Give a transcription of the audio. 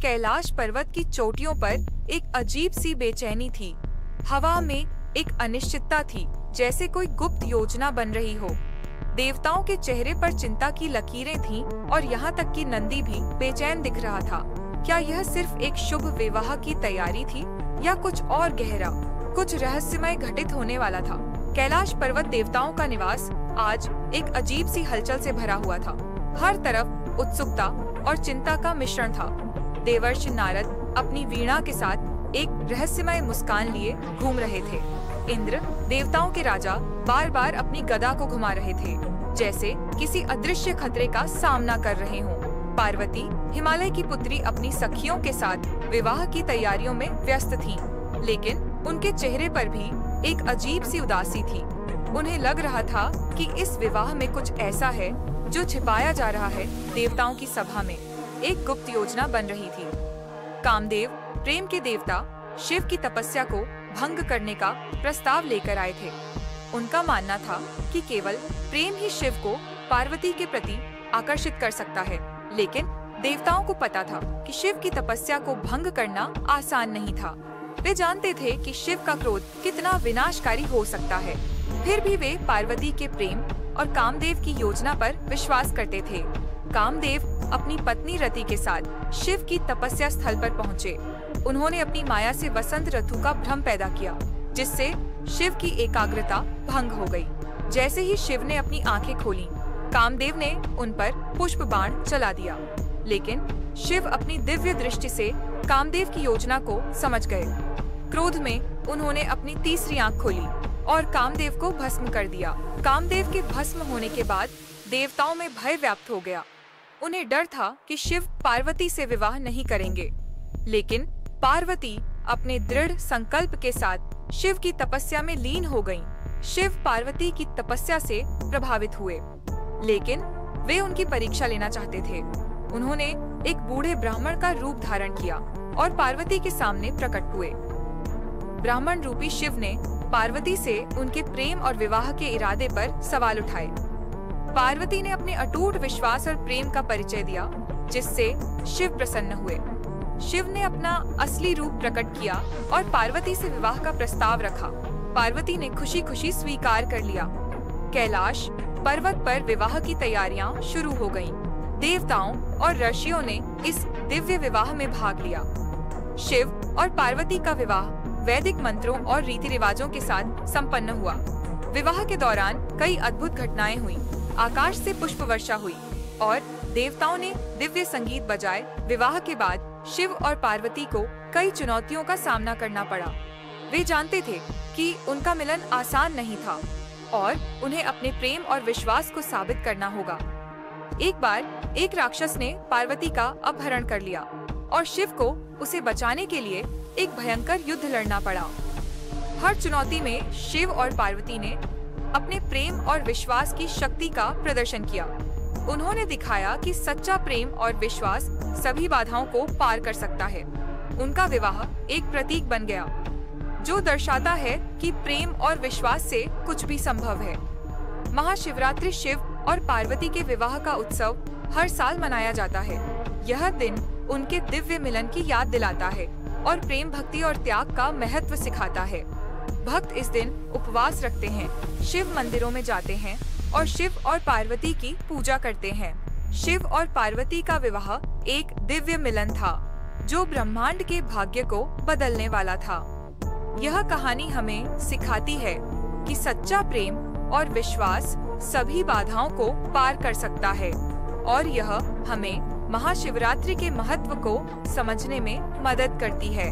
कैलाश पर्वत की चोटियों पर एक अजीब सी बेचैनी थी। हवा में एक अनिश्चितता थी, जैसे कोई गुप्त योजना बन रही हो। देवताओं के चेहरे पर चिंता की लकीरें थीं और यहाँ तक कि नंदी भी बेचैन दिख रहा था। क्या यह सिर्फ एक शुभ विवाह की तैयारी थी या कुछ और गहरा, कुछ रहस्यमय घटित होने वाला था? कैलाश पर्वत देवताओं का निवास आज एक अजीब सी हलचल से भरा हुआ था। हर तरफ उत्सुकता और चिंता का मिश्रण था। देवर्षि नारद अपनी वीणा के साथ एक रहस्यमय मुस्कान लिए घूम रहे थे। इंद्र, देवताओं के राजा, बार बार अपनी गदा को घुमा रहे थे, जैसे किसी अदृश्य खतरे का सामना कर रहे हों। पार्वती, हिमालय की पुत्री, अपनी सखियों के साथ विवाह की तैयारियों में व्यस्त थीं, लेकिन उनके चेहरे पर भी एक अजीब सी उदासी थी। उन्हें लग रहा था कि इस विवाह में कुछ ऐसा है जो छिपाया जा रहा है। देवताओं की सभा में एक गुप्त योजना बन रही थी। कामदेव, प्रेम के देवता, शिव की तपस्या को भंग करने का प्रस्ताव लेकर आए थे। उनका मानना था कि केवल प्रेम ही शिव को पार्वती के प्रति आकर्षित कर सकता है, लेकिन देवताओं को पता था कि शिव की तपस्या को भंग करना आसान नहीं था। वे जानते थे कि शिव का क्रोध कितना विनाशकारी हो सकता है। फिर भी वे पार्वती के प्रेम और कामदेव की योजना पर विश्वास करते थे। कामदेव अपनी पत्नी रति के साथ शिव की तपस्या स्थल पर पहुँचे। उन्होंने अपनी माया से वसंत ऋतु का भ्रम पैदा किया, जिससे शिव की एकाग्रता भंग हो गई। जैसे ही शिव ने अपनी आंखें खोलीं, कामदेव ने उन पर पुष्प बाण चला दिया, लेकिन शिव अपनी दिव्य दृष्टि से कामदेव की योजना को समझ गए। क्रोध में उन्होंने अपनी तीसरी आंख खोली और कामदेव को भस्म कर दिया। कामदेव के भस्म होने के बाद देवताओं में भय व्याप्त हो गया। उन्हें डर था कि शिव पार्वती से विवाह नहीं करेंगे, लेकिन पार्वती अपने दृढ़ संकल्प के साथ शिव की तपस्या में लीन हो गईं। शिव पार्वती की तपस्या से प्रभावित हुए, लेकिन वे उनकी परीक्षा लेना चाहते थे। उन्होंने एक बूढ़े ब्राह्मण का रूप धारण किया और पार्वती के सामने प्रकट हुए। ब्राह्मण रूपी शिव ने पार्वती से उनके प्रेम और विवाह के इरादे पर सवाल उठाए। पार्वती ने अपने अटूट विश्वास और प्रेम का परिचय दिया, जिससे शिव प्रसन्न हुए। शिव ने अपना असली रूप प्रकट किया और पार्वती से विवाह का प्रस्ताव रखा। पार्वती ने खुशी खुशी स्वीकार कर लिया। कैलाश पर्वत पर विवाह की तैयारियां शुरू हो गईं। देवताओं और ऋषियों ने इस दिव्य विवाह में भाग लिया। शिव और पार्वती का विवाह वैदिक मंत्रों और रीति रिवाजों के साथ संपन्न हुआ। विवाह के दौरान कई अद्भुत घटनाएं हुई। आकाश से पुष्प वर्षा हुई और देवताओं ने दिव्य संगीत बजाए। विवाह के बाद शिव और पार्वती को कई चुनौतियों का सामना करना पड़ा। वे जानते थे कि उनका मिलन आसान नहीं था और उन्हें अपने प्रेम और विश्वास को साबित करना होगा। एक बार एक राक्षस ने पार्वती का अपहरण कर लिया और शिव को उसे बचाने के लिए एक भयंकर युद्ध लड़ना पड़ा। हर चुनौती में शिव और पार्वती ने अपने प्रेम और विश्वास की शक्ति का प्रदर्शन किया। उन्होंने दिखाया कि सच्चा प्रेम और विश्वास सभी बाधाओं को पार कर सकता है। उनका विवाह एक प्रतीक बन गया, जो दर्शाता है कि प्रेम और विश्वास से कुछ भी संभव है। महाशिवरात्रि शिव और पार्वती के विवाह का उत्सव हर साल मनाया जाता है। यह दिन उनके दिव्य मिलन की याद दिलाता है और प्रेम, भक्ति और त्याग का महत्व सिखाता है। भक्त इस दिन उपवास रखते हैं, शिव मंदिरों में जाते हैं और शिव और पार्वती की पूजा करते हैं। शिव और पार्वती का विवाह एक दिव्य मिलन था, जो ब्रह्मांड के भाग्य को बदलने वाला था। यह कहानी हमें सिखाती है कि सच्चा प्रेम और विश्वास सभी बाधाओं को पार कर सकता है और यह हमें महाशिवरात्रि के महत्व को समझने में मदद करती है।